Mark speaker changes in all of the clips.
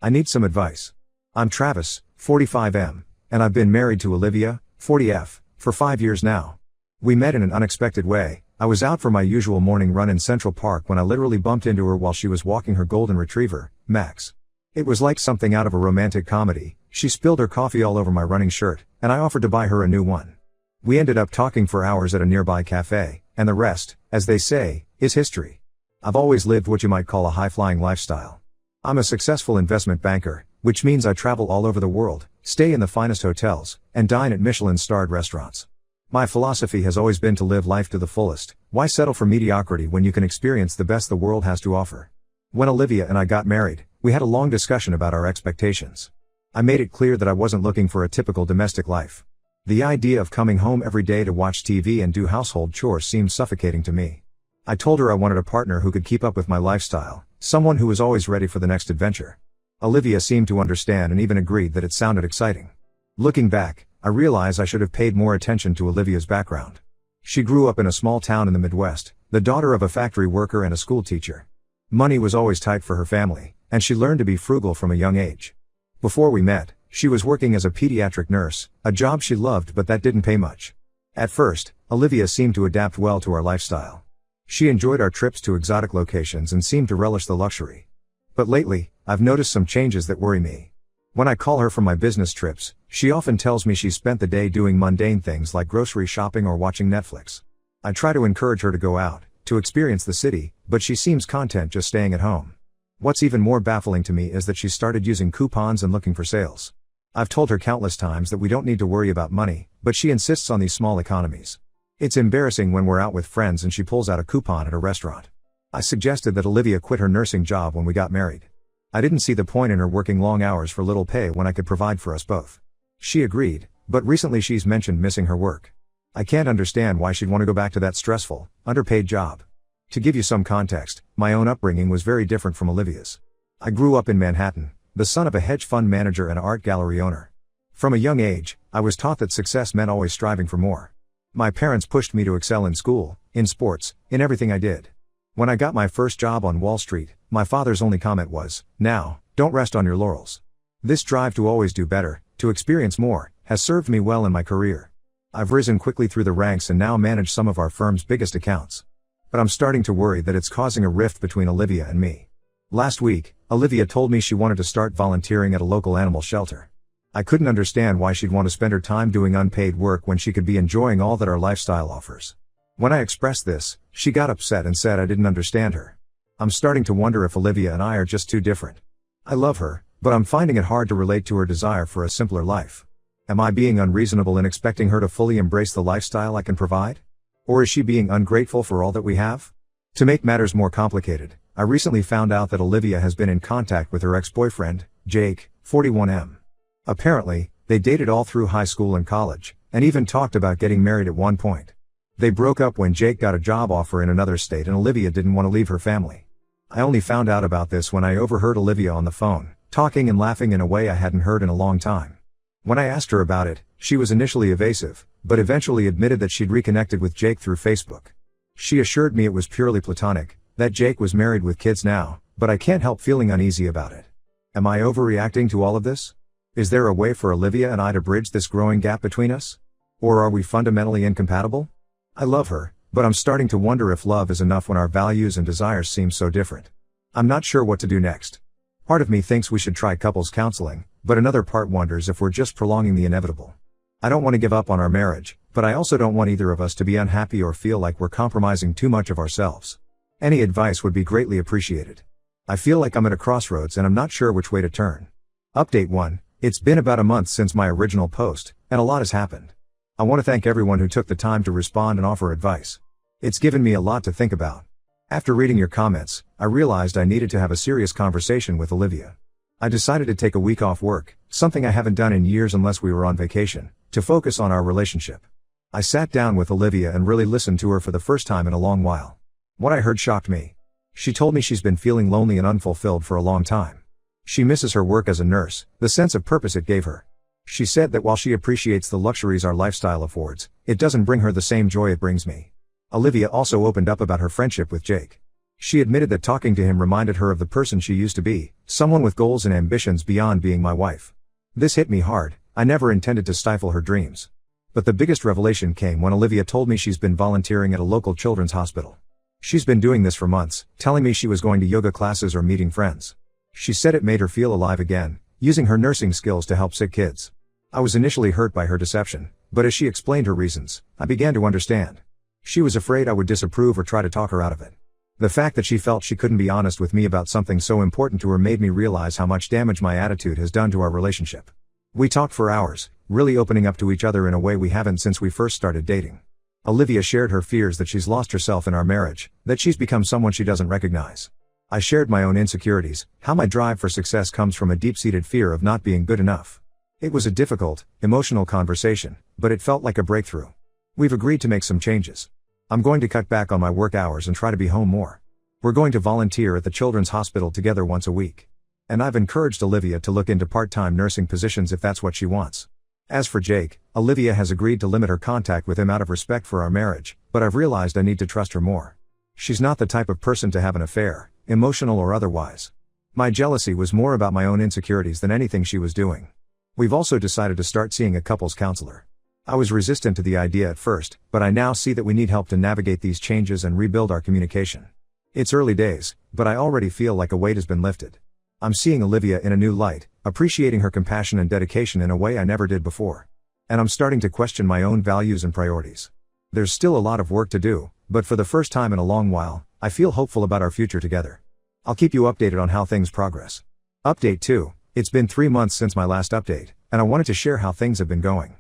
Speaker 1: I need some advice. I'm Travis, 45M, and I've been married to Olivia, 40F, for 5 years now. We met in an unexpected way. I was out for my usual morning run in Central Park when I literally bumped into her while she was walking her golden retriever, Max. It was like something out of a romantic comedy. She spilled her coffee all over my running shirt, and I offered to buy her a new one. We ended up talking for hours at a nearby cafe, and the rest, as they say, is history. I've always lived what you might call a high-flying lifestyle. I'm a successful investment banker, which means I travel all over the world, stay in the finest hotels, and dine at Michelin-starred restaurants. My philosophy has always been to live life to the fullest. Why settle for mediocrity when you can experience the best the world has to offer? When Olivia and I got married, we had a long discussion about our expectations. I made it clear that I wasn't looking for a typical domestic life. The idea of coming home every day to watch TV and do household chores seemed suffocating to me. I told her I wanted a partner who could keep up with my lifestyle, someone who was always ready for the next adventure. Olivia seemed to understand and even agreed that it sounded exciting. Looking back, I realize I should have paid more attention to Olivia's background. She grew up in a small town in the Midwest, the daughter of a factory worker and a school teacher. Money was always tight for her family, and she learned to be frugal from a young age. Before we met, she was working as a pediatric nurse, a job she loved but that didn't pay much. At first, Olivia seemed to adapt well to our lifestyle. She enjoyed our trips to exotic locations and seemed to relish the luxury. But lately, I've noticed some changes that worry me. When I call her from my business trips, she often tells me she's spent the day doing mundane things like grocery shopping or watching Netflix. I try to encourage her to go out, to experience the city, but she seems content just staying at home. What's even more baffling to me is that she's started using coupons and looking for sales. I've told her countless times that we don't need to worry about money, but she insists on these small economies. It's embarrassing when we're out with friends and she pulls out a coupon at a restaurant. I suggested that Olivia quit her nursing job when we got married. I didn't see the point in her working long hours for little pay when I could provide for us both. She agreed, but recently she's mentioned missing her work. I can't understand why she'd want to go back to that stressful, underpaid job. To give you some context, my own upbringing was very different from Olivia's. I grew up in Manhattan, the son of a hedge fund manager and art gallery owner. From a young age, I was taught that success meant always striving for more. My parents pushed me to excel in school, in sports, in everything I did. When I got my first job on Wall Street, my father's only comment was, "Now, don't rest on your laurels." This drive to always do better, to experience more, has served me well in my career. I've risen quickly through the ranks and now manage some of our firm's biggest accounts. But I'm starting to worry that it's causing a rift between Olivia and me. Last week, Olivia told me she wanted to start volunteering at a local animal shelter. I couldn't understand why she'd want to spend her time doing unpaid work when she could be enjoying all that our lifestyle offers. When I expressed this, she got upset and said I didn't understand her. I'm starting to wonder if Olivia and I are just too different. I love her, but I'm finding it hard to relate to her desire for a simpler life. Am I being unreasonable in expecting her to fully embrace the lifestyle I can provide? Or is she being ungrateful for all that we have? To make matters more complicated, I recently found out that Olivia has been in contact with her ex-boyfriend, Jake, 41M. Apparently, they dated all through high school and college, and even talked about getting married at one point. They broke up when Jake got a job offer in another state and Olivia didn't want to leave her family. I only found out about this when I overheard Olivia on the phone, talking and laughing in a way I hadn't heard in a long time. When I asked her about it, she was initially evasive, but eventually admitted that she'd reconnected with Jake through Facebook. She assured me it was purely platonic, that Jake was married with kids now, but I can't help feeling uneasy about it. Am I overreacting to all of this? Is there a way for Olivia and I to bridge this growing gap between us? Or are we fundamentally incompatible? I love her, but I'm starting to wonder if love is enough when our values and desires seem so different. I'm not sure what to do next. Part of me thinks we should try couples counseling, but another part wonders if we're just prolonging the inevitable. I don't want to give up on our marriage, but I also don't want either of us to be unhappy or feel like we're compromising too much of ourselves. Any advice would be greatly appreciated. I feel like I'm at a crossroads and I'm not sure which way to turn. Update 1. It's been about a month since my original post, and a lot has happened. I want to thank everyone who took the time to respond and offer advice. It's given me a lot to think about. After reading your comments, I realized I needed to have a serious conversation with Olivia. I decided to take a week off work, something I haven't done in years unless we were on vacation, to focus on our relationship. I sat down with Olivia and really listened to her for the first time in a long while. What I heard shocked me. She told me she's been feeling lonely and unfulfilled for a long time. She misses her work as a nurse, the sense of purpose it gave her. She said that while she appreciates the luxuries our lifestyle affords, it doesn't bring her the same joy it brings me. Olivia also opened up about her friendship with Jake. She admitted that talking to him reminded her of the person she used to be, someone with goals and ambitions beyond being my wife. This hit me hard. I never intended to stifle her dreams. But the biggest revelation came when Olivia told me she's been volunteering at a local children's hospital. She's been doing this for months, telling me she was going to yoga classes or meeting friends. She said it made her feel alive again, using her nursing skills to help sick kids. I was initially hurt by her deception, but as she explained her reasons, I began to understand. She was afraid I would disapprove or try to talk her out of it. The fact that she felt she couldn't be honest with me about something so important to her made me realize how much damage my attitude has done to our relationship. We talked for hours, really opening up to each other in a way we haven't since we first started dating. Olivia shared her fears that she's lost herself in our marriage, that she's become someone she doesn't recognize. I shared my own insecurities, how my drive for success comes from a deep-seated fear of not being good enough. It was a difficult, emotional conversation, but it felt like a breakthrough. We've agreed to make some changes. I'm going to cut back on my work hours and try to be home more. We're going to volunteer at the children's hospital together once a week. And I've encouraged Olivia to look into part-time nursing positions if that's what she wants. As for Jake, Olivia has agreed to limit her contact with him out of respect for our marriage, but I've realized I need to trust her more. She's not the type of person to have an affair, emotional or otherwise. My jealousy was more about my own insecurities than anything she was doing. We've also decided to start seeing a couples counselor. I was resistant to the idea at first, but I now see that we need help to navigate these changes and rebuild our communication. It's early days, but I already feel like a weight has been lifted. I'm seeing Olivia in a new light, appreciating her compassion and dedication in a way I never did before. And I'm starting to question my own values and priorities. There's still a lot of work to do, but for the first time in a long while, I feel hopeful about our future together. I'll keep you updated on how things progress. Update 2. It's been 3 months since my last update, and I wanted to share how things have been going.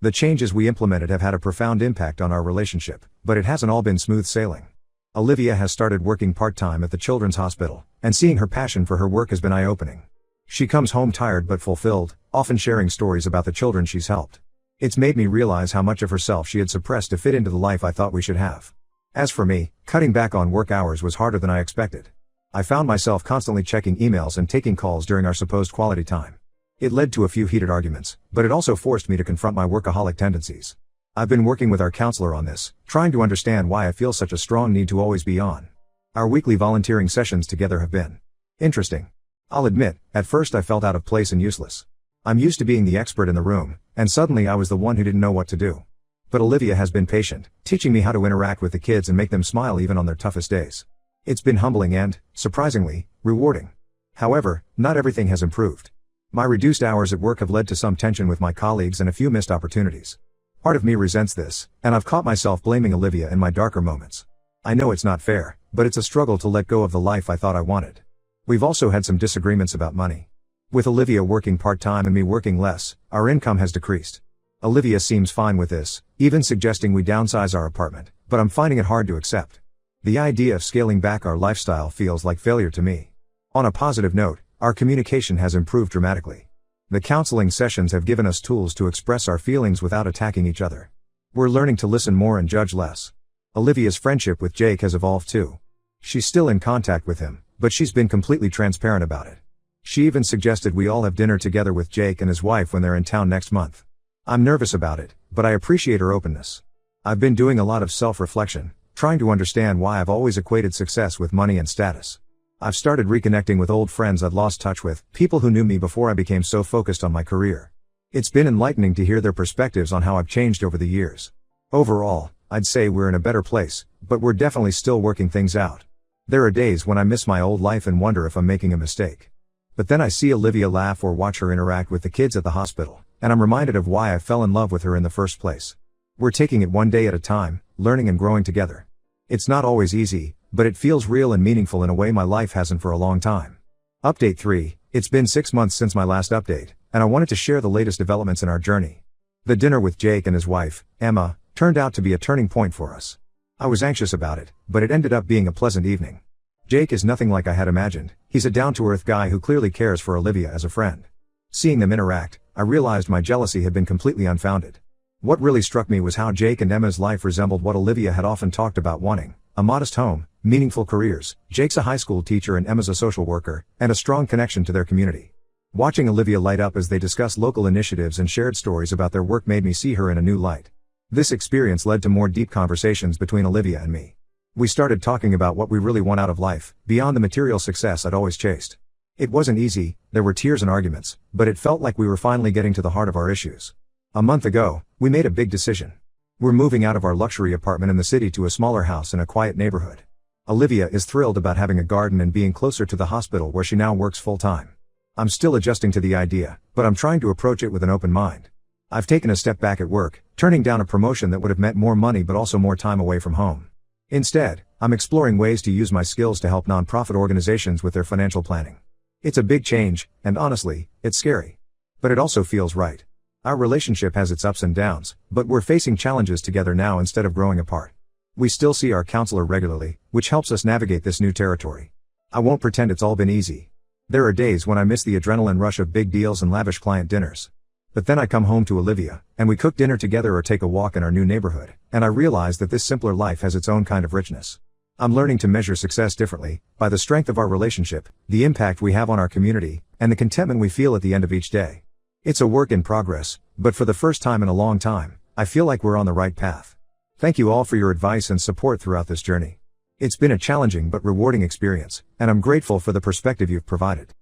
Speaker 1: The changes we implemented have had a profound impact on our relationship, but it hasn't all been smooth sailing. Olivia has started working part-time at the children's hospital, and seeing her passion for her work has been eye-opening. She comes home tired but fulfilled, often sharing stories about the children she's helped. It's made me realize how much of herself she had suppressed to fit into the life I thought we should have. As for me, cutting back on work hours was harder than I expected. I found myself constantly checking emails and taking calls during our supposed quality time. It led to a few heated arguments, but it also forced me to confront my workaholic tendencies. I've been working with our counselor on this, trying to understand why I feel such a strong need to always be on. Our weekly volunteering sessions together have been interesting. I'll admit, at first I felt out of place and useless. I'm used to being the expert in the room, and suddenly I was the one who didn't know what to do. But Olivia has been patient, teaching me how to interact with the kids and make them smile even on their toughest days. It's been humbling and, surprisingly, rewarding. However, not everything has improved. My reduced hours at work have led to some tension with my colleagues and a few missed opportunities. Part of me resents this, and I've caught myself blaming Olivia in my darker moments. I know it's not fair, but it's a struggle to let go of the life I thought I wanted. We've also had some disagreements about money. With Olivia working part-time and me working less, our income has decreased. Olivia seems fine with this, even suggesting we downsize our apartment, but I'm finding it hard to accept. The idea of scaling back our lifestyle feels like failure to me. On a positive note, our communication has improved dramatically. The counseling sessions have given us tools to express our feelings without attacking each other. We're learning to listen more and judge less. Olivia's friendship with Jake has evolved too. She's still in contact with him, but she's been completely transparent about it. She even suggested we all have dinner together with Jake and his wife when they're in town next month. I'm nervous about it, but I appreciate her openness. I've been doing a lot of self-reflection, trying to understand why I've always equated success with money and status. I've started reconnecting with old friends I'd lost touch with, people who knew me before I became so focused on my career. It's been enlightening to hear their perspectives on how I've changed over the years. Overall, I'd say we're in a better place, but we're definitely still working things out. There are days when I miss my old life and wonder if I'm making a mistake. But then I see Olivia laugh or watch her interact with the kids at the hospital, and I'm reminded of why I fell in love with her in the first place. We're taking it one day at a time, learning and growing together. It's not always easy, but it feels real and meaningful in a way my life hasn't for a long time. Update 3. It's been 6 months since my last update, and I wanted to share the latest developments in our journey. The dinner with Jake and his wife, Emma, turned out to be a turning point for us. I was anxious about it, but it ended up being a pleasant evening. Jake is nothing like I had imagined. He's a down-to-earth guy who clearly cares for Olivia as a friend. Seeing them interact, I realized my jealousy had been completely unfounded. What really struck me was how Jake and Emma's life resembled what Olivia had often talked about wanting: a modest home, meaningful careers. Jake's a high school teacher and Emma's a social worker, and a strong connection to their community. Watching Olivia light up as they discussed local initiatives and shared stories about their work made me see her in a new light. This experience led to more deep conversations between Olivia and me. We started talking about what we really want out of life, beyond the material success I'd always chased. It wasn't easy, there were tears and arguments, but it felt like we were finally getting to the heart of our issues. A month ago, we made a big decision. We're moving out of our luxury apartment in the city to a smaller house in a quiet neighborhood. Olivia is thrilled about having a garden and being closer to the hospital where she now works full-time. I'm still adjusting to the idea, but I'm trying to approach it with an open mind. I've taken a step back at work, turning down a promotion that would have meant more money but also more time away from home. Instead, I'm exploring ways to use my skills to help nonprofit organizations with their financial planning. It's a big change, and honestly, it's scary. But it also feels right. Our relationship has its ups and downs, but we're facing challenges together now instead of growing apart. We still see our counselor regularly, which helps us navigate this new territory. I won't pretend it's all been easy. There are days when I miss the adrenaline rush of big deals and lavish client dinners. But then I come home to Olivia, and we cook dinner together or take a walk in our new neighborhood, and I realize that this simpler life has its own kind of richness. I'm learning to measure success differently, by the strength of our relationship, the impact we have on our community, and the contentment we feel at the end of each day. It's a work in progress, but for the first time in a long time, I feel like we're on the right path. Thank you all for your advice and support throughout this journey. It's been a challenging but rewarding experience, and I'm grateful for the perspective you've provided.